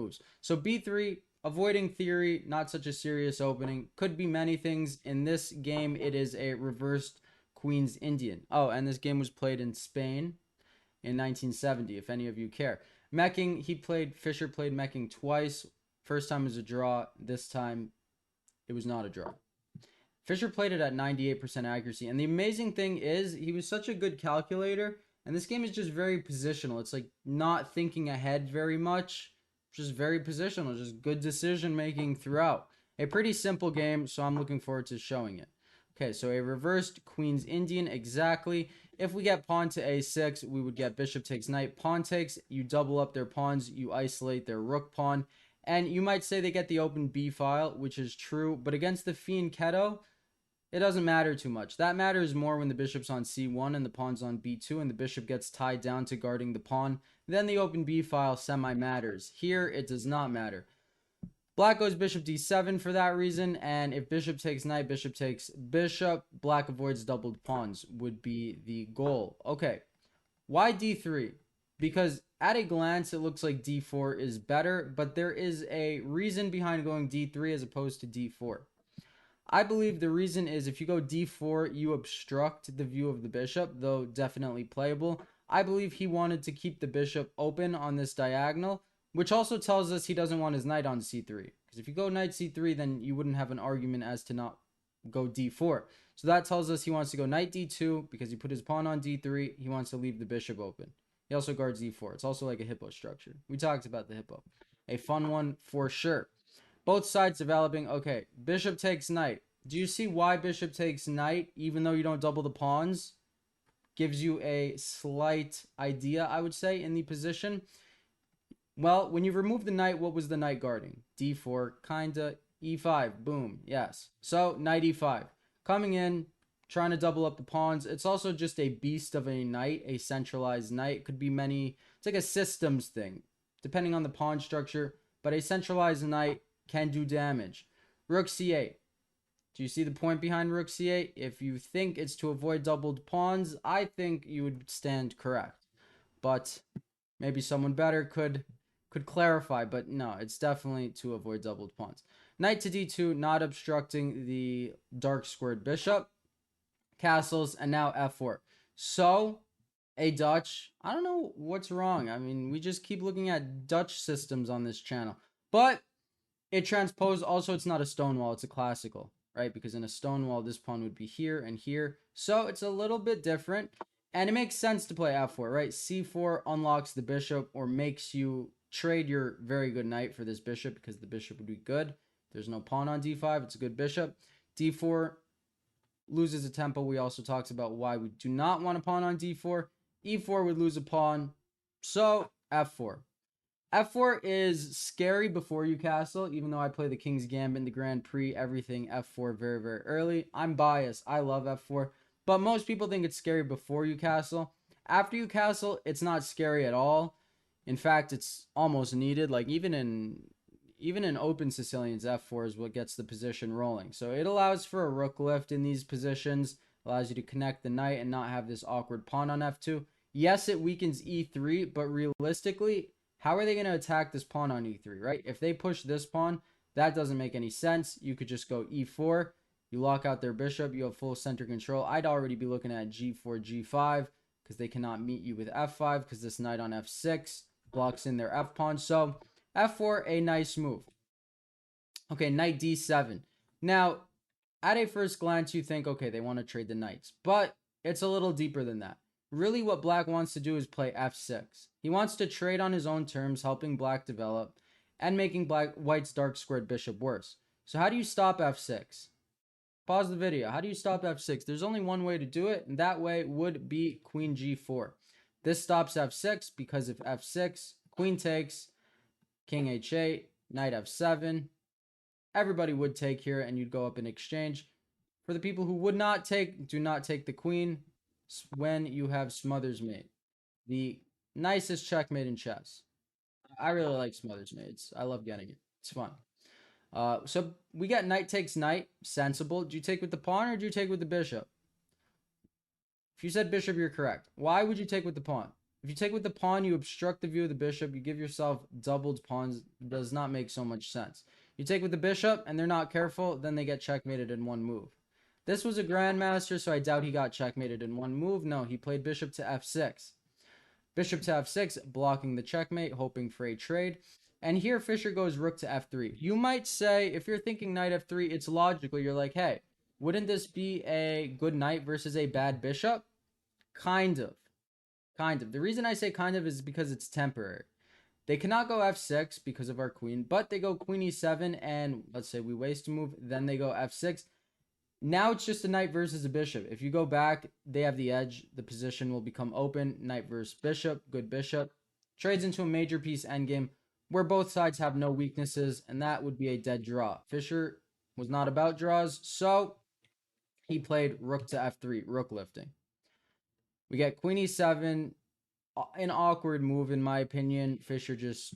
moves. So b3, avoiding theory, not such a serious opening. Could be many things. In this game, it is a reversed Queen's Indian. Oh, and this game was played in Spain in 1970, if any of you care. Mecking, Fischer played Mecking twice. First time was a draw. This time, it was not a draw. Fischer played it at 98% accuracy. And the amazing thing is, he was such a good calculator. And this game is just very positional. It's like not thinking ahead very much. Just very positional. Just good decision making throughout. A pretty simple game, so I'm looking forward to showing it. Okay, so a reversed Queen's Indian, exactly. If we get pawn to a6, we would get bishop takes knight. Pawn takes, you double up their pawns, you isolate their rook pawn. And you might say they get the open b file, which is true. But against the fianchetto, it doesn't matter too much. That matters more when the bishop's on c1 and the pawn's on b2 and the bishop gets tied down to guarding the pawn. Then the open b file semi-matters. Here, it does not matter. Black goes bishop d7 for that reason, and if bishop takes knight, bishop takes bishop, black avoids doubled pawns would be the goal. Okay, why d3? Because at a glance, it looks like d4 is better, but there is a reason behind going d3 as opposed to d4. I believe the reason is if you go d4, you obstruct the view of the bishop, though definitely playable. I believe he wanted to keep the bishop open on this diagonal, which also tells us he doesn't want his knight on c3. Because if you go knight c3, then you wouldn't have an argument as to not go d4. So that tells us he wants to go knight d2 because he put his pawn on d3. He wants to leave the bishop open. He also guards d4. It's also like a hippo structure. We talked about the hippo. A fun one for sure. Both sides developing. Okay, bishop takes knight. Do you see why bishop takes knight, even though you don't double the pawns? Gives you a slight idea, I would say, in the position. Well, when you remove the knight, what was the knight guarding? d4, kinda. e5, boom, yes. So, knight e5. Coming in, trying to double up the pawns. It's also just a beast of a knight, a centralized knight. It could be many. It's like a systems thing, depending on the pawn structure. But a centralized knight can do damage. Rook c8. Do you see the point behind rook c8? If you think it's to avoid doubled pawns, I think you would stand correct. But maybe someone better could clarify, but no, it's definitely to avoid doubled pawns. Knight to d2, not obstructing the dark squared bishop. Castles, and now f4. So, a Dutch, I don't know what's wrong. I mean, we just keep looking at Dutch systems on this channel. But it transposed, also it's not a stonewall, it's a classical, right? Because in a stonewall, this pawn would be here and here. So it's a little bit different. And it makes sense to play f4, right? c4 unlocks the bishop or makes you trade your very good knight for this bishop because the bishop would be good. There's no pawn on d5. It's a good bishop. d4 loses a tempo. We also talked about why we do not want a pawn on d4. e4 would lose a pawn. So f4. F4 is scary before you castle, even though I play the King's Gambit in the Grand Prix, everything F4 very, very early. I'm biased. I love F4, but most people think it's scary before you castle. After you castle, it's not scary at all. In fact, it's almost needed. Like even in open Sicilians, F4 is what gets the position rolling. So it allows for a rook lift in these positions, allows you to connect the knight and not have this awkward pawn on F2. Yes, it weakens E3, but realistically, how are they going to attack this pawn on e3, right? If they push this pawn, that doesn't make any sense. You could just go e4. You lock out their bishop. You have full center control. I'd already be looking at g4, g5 because they cannot meet you with f5 because this knight on f6 blocks in their f pawn. So f4, a nice move. Okay, knight d7. Now, at a first glance, you think, okay, they want to trade the knights. But it's a little deeper than that. Really, what black wants to do is play f6. He wants to trade on his own terms, helping black develop, and making white's dark squared bishop worse. So how do you stop f6? Pause the video. How do you stop f6? There's only one way to do it, and that way would be queen g4. This stops f6 because if f6, queen takes, king h8, knight f7, everybody would take here, and you'd go up in exchange. For the people who would not take, do not take the queen when you have Smothers Mate. The nicest checkmate in chess. I really like Smothers Mates. I love getting it. It's fun. So we got knight takes knight. Sensible. Do you take with the pawn or do you take with the bishop? If you said bishop, you're correct. Why would you take with the pawn? If you take with the pawn, you obstruct the view of the bishop. You give yourself doubled pawns. Does not make so much sense. You take with the bishop, and they're not careful, then they get checkmated in one move. This was a grandmaster, so I doubt he got checkmated in one move. No, he played bishop to f6. Bishop to f6, blocking the checkmate, hoping for a trade. And here Fischer goes rook to f3. You might say, if you're thinking knight f3, it's logical. You're like, hey, wouldn't this be a good knight versus a bad bishop? Kind of. Kind of. The reason I say kind of is because it's temporary. They cannot go f6 because of our queen, but they go queen e7, and let's say we waste a move, then they go f6. Now it's just a knight versus a bishop. If you go back, they have the edge. The position will become open. Knight versus bishop. Good bishop. Trades into a major piece endgame where both sides have no weaknesses, and that would be a dead draw. Fischer was not about draws, so he played rook to f3, rook lifting. We get queen e7, an awkward move in my opinion. Fischer just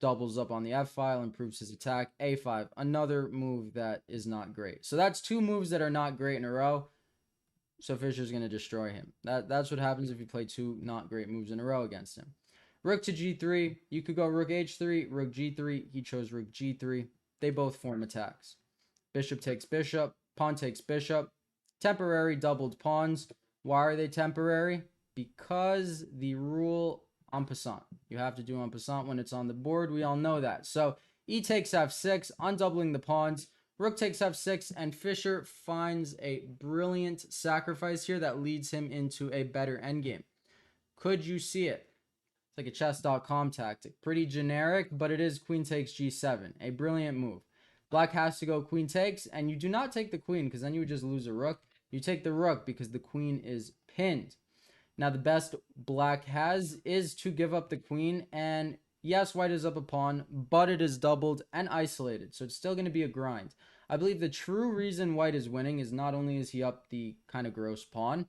doubles up on the f file, improves his attack. a5, another move that is not great. So that's two moves that are not great in a row. So Fischer's going to destroy him. That's what happens if you play two not great moves in a row against him. Rook to g3. You could go rook h3, rook g3. He chose rook g3. They both form attacks. Bishop takes bishop. Pawn takes bishop. Temporary doubled pawns. Why are they temporary? Because the rule en passant. You have to do en passant when it's on the board. We all know that. So e takes f6, undoubling the pawns. Rook takes f6, and Fischer finds a brilliant sacrifice here that leads him into a better endgame. Could you see it? It's like a chess.com tactic. Pretty generic, but it is queen takes g7. A brilliant move. Black has to go queen takes, and you do not take the queen because then you would just lose a rook. You take the rook because the queen is pinned. Now, the best black has is to give up the queen, and yes, white is up a pawn, but it is doubled and isolated, so it's still going to be a grind. I believe the true reason white is winning is not only is he up the kind of gross pawn,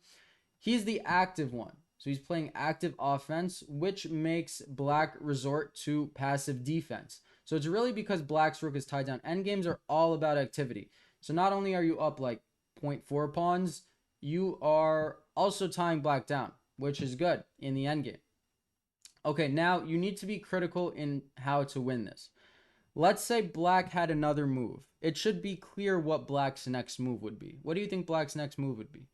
he's the active one. So he's playing active offense, which makes black resort to passive defense. So it's really because black's rook is tied down. Endgames are all about activity. So not only are you up like 0.4 pawns, you are also tying black down, which is good in the endgame. Okay, now you need to be critical in how to win this. Let's say black had another move. It should be clear what black's next move would be. What do you think black's next move would be?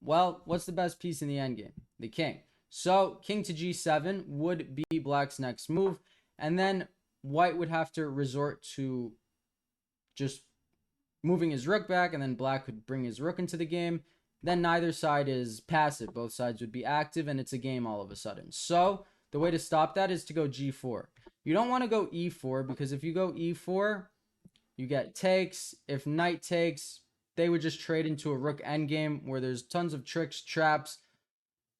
Well, what's the best piece in the endgame? The king. So king to g7 would be black's next move, and then white would have to resort to just moving his rook back, and then black could bring his rook into the game. Then neither side is passive. Both sides would be active, and it's a game all of a sudden. So the way to stop that is to go g4. You don't want to go e4, because if you go e4, you get takes. If knight takes, they would just trade into a rook endgame where there's tons of tricks, traps.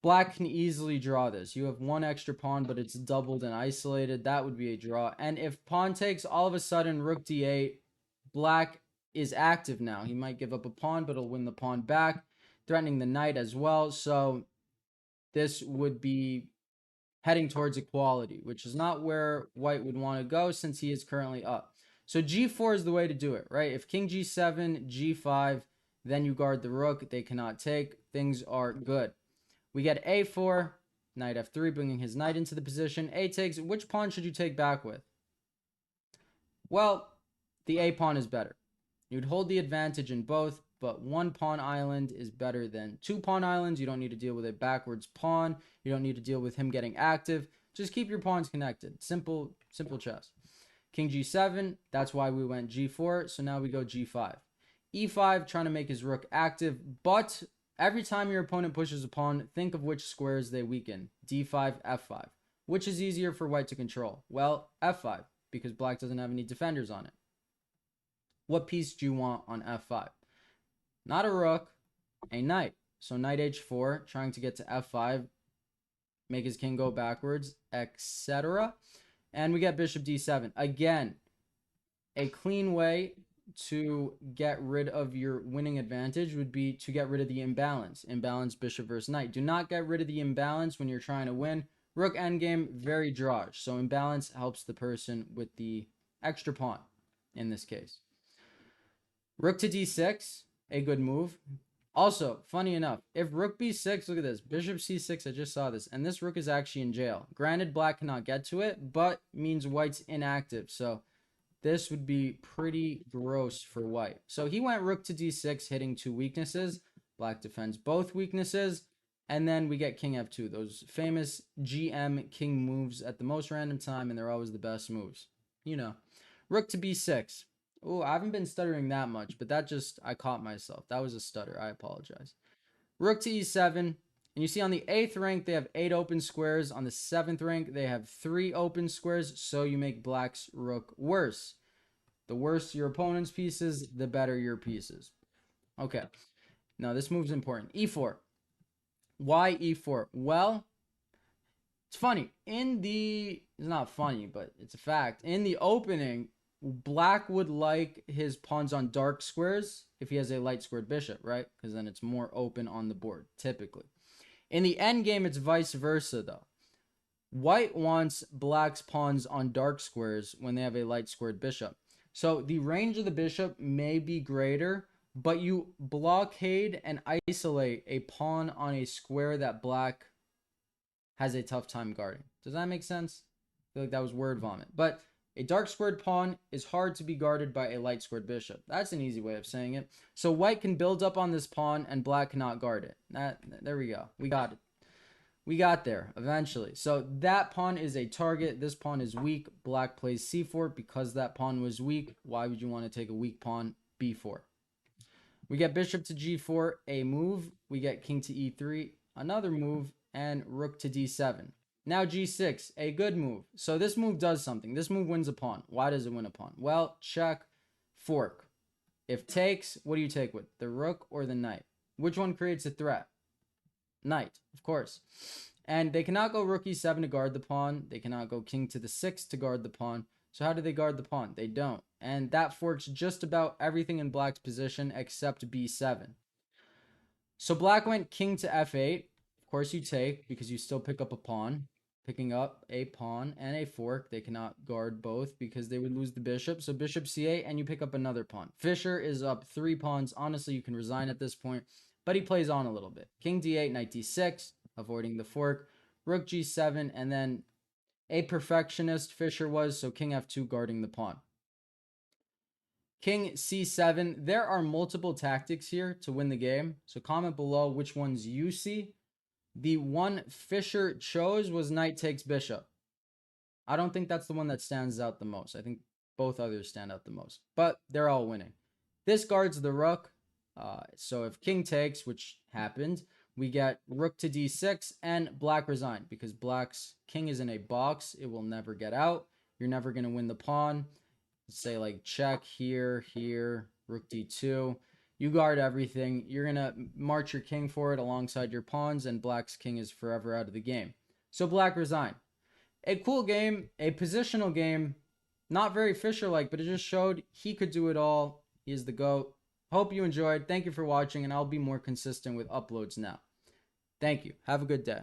Black can easily draw this. You have one extra pawn, but it's doubled and isolated. That would be a draw. And if pawn takes, all of a sudden, rook d8, black is active now. He might give up a pawn, but he'll win the pawn back, threatening the knight as well. So this would be heading towards equality, which is not where white would want to go since he is currently up. So g4 is the way to do it, right? If king g7, g5, then you guard the rook. They cannot take. Things are good. We get a4, knight f3, bringing his knight into the position. A takes. Which pawn should you take back with? Well, the a pawn is better. You'd hold the advantage in both, but one pawn island is better than two pawn islands. You don't need to deal with a backwards pawn. You don't need to deal with him getting active. Just keep your pawns connected. Simple chess. King g7, that's why we went g4. So now we go g5. e5, trying to make his rook active, but every time your opponent pushes a pawn, think of which squares they weaken. d5, f5. Which is easier for white to control? Well, f5, because black doesn't have any defenders on it. What piece do you want on f5? Not a rook, a knight. So knight h4, trying to get to f5, make his king go backwards, etc. And we get bishop d7. Again, a clean way to get rid of your winning advantage would be to get rid of the imbalance. Imbalance bishop versus knight. Do not get rid of the imbalance when you're trying to win. Rook endgame, very drawish. So imbalance helps the person with the extra pawn in this case. Rook to d6, a good move. Also, funny enough, if rook b6, look at this, bishop c6, I just saw this, and this rook is actually in jail. Granted, black cannot get to it, but means white's inactive, so this would be pretty gross for white. So he went rook to d6, hitting two weaknesses. Black defends both weaknesses, and then we get king f2, those famous GM king moves at the most random time, and they're always the best moves. You know, rook to b6. Oh, I haven't been stuttering that much, but that just, I caught myself. That was a stutter. I apologize. Rook to e7. And you see on the 8th rank, they have 8 open squares. On the 7th rank, they have 3 open squares. So you make black's rook worse. The worse your opponent's pieces, the better your pieces. Okay. Now this move's important. e4. Why e4? Well, it's funny. It's not funny, but it's a fact. In the opening, black would like his pawns on dark squares if he has a light squared bishop, right? Because then it's more open on the board, typically. In the end game, it's vice versa, though. White wants black's pawns on dark squares when they have a light squared bishop. So the range of the bishop may be greater, but you blockade and isolate a pawn on a square that black has a tough time guarding. Does that make sense? I feel like that was word vomit. But a dark squared pawn is hard to be guarded by a light squared bishop. That's an easy way of saying it. So white can build up on this pawn and black cannot guard it. There we go. We got it. We got there eventually. So that pawn is a target. This pawn is weak. Black plays c4 because that pawn was weak. Why would you want to take a weak pawn? b4. We get bishop to g4, a move. We get king to e3, another move, and rook to d7. Now g6, a good move. So this move does something. This move wins a pawn. Why does it win a pawn? Well, check, fork. If takes, what do you take with? The rook or the knight? Which one creates a threat? Knight, of course. And they cannot go rook e7 to guard the pawn. They cannot go king to the 6 to guard the pawn. So how do they guard the pawn? They don't. And that forks just about everything in black's position except b7. So black went king to f8. Of course you take because you still pick up a pawn. Picking up a pawn and a fork. They cannot guard both because they would lose the bishop. So bishop c8 and you pick up another pawn. Fischer is up 3 pawns. Honestly, you can resign at this point. But he plays on a little bit. King d8, knight d6, avoiding the fork. Rook g7, and then a perfectionist Fischer was, so king f2 guarding the pawn. King c7. There are multiple tactics here to win the game. So comment below which ones you see. The one Fischer chose was knight takes bishop. I don't think that's the one that stands out the most. I think both others stand out the most. But they're all winning. This guards the rook. So if king takes, which happened, we get rook to d6 and black resigned because black's king is in a box. It will never get out. You're never going to win the pawn. Say like check here, rook d2. You guard everything. You're going to march your king forward alongside your pawns, and black's king is forever out of the game. So black resigned. A cool game, a positional game. Not very Fischer-like, but it just showed he could do it all. He is the GOAT. Hope you enjoyed. Thank you for watching, and I'll be more consistent with uploads now. Thank you. Have a good day.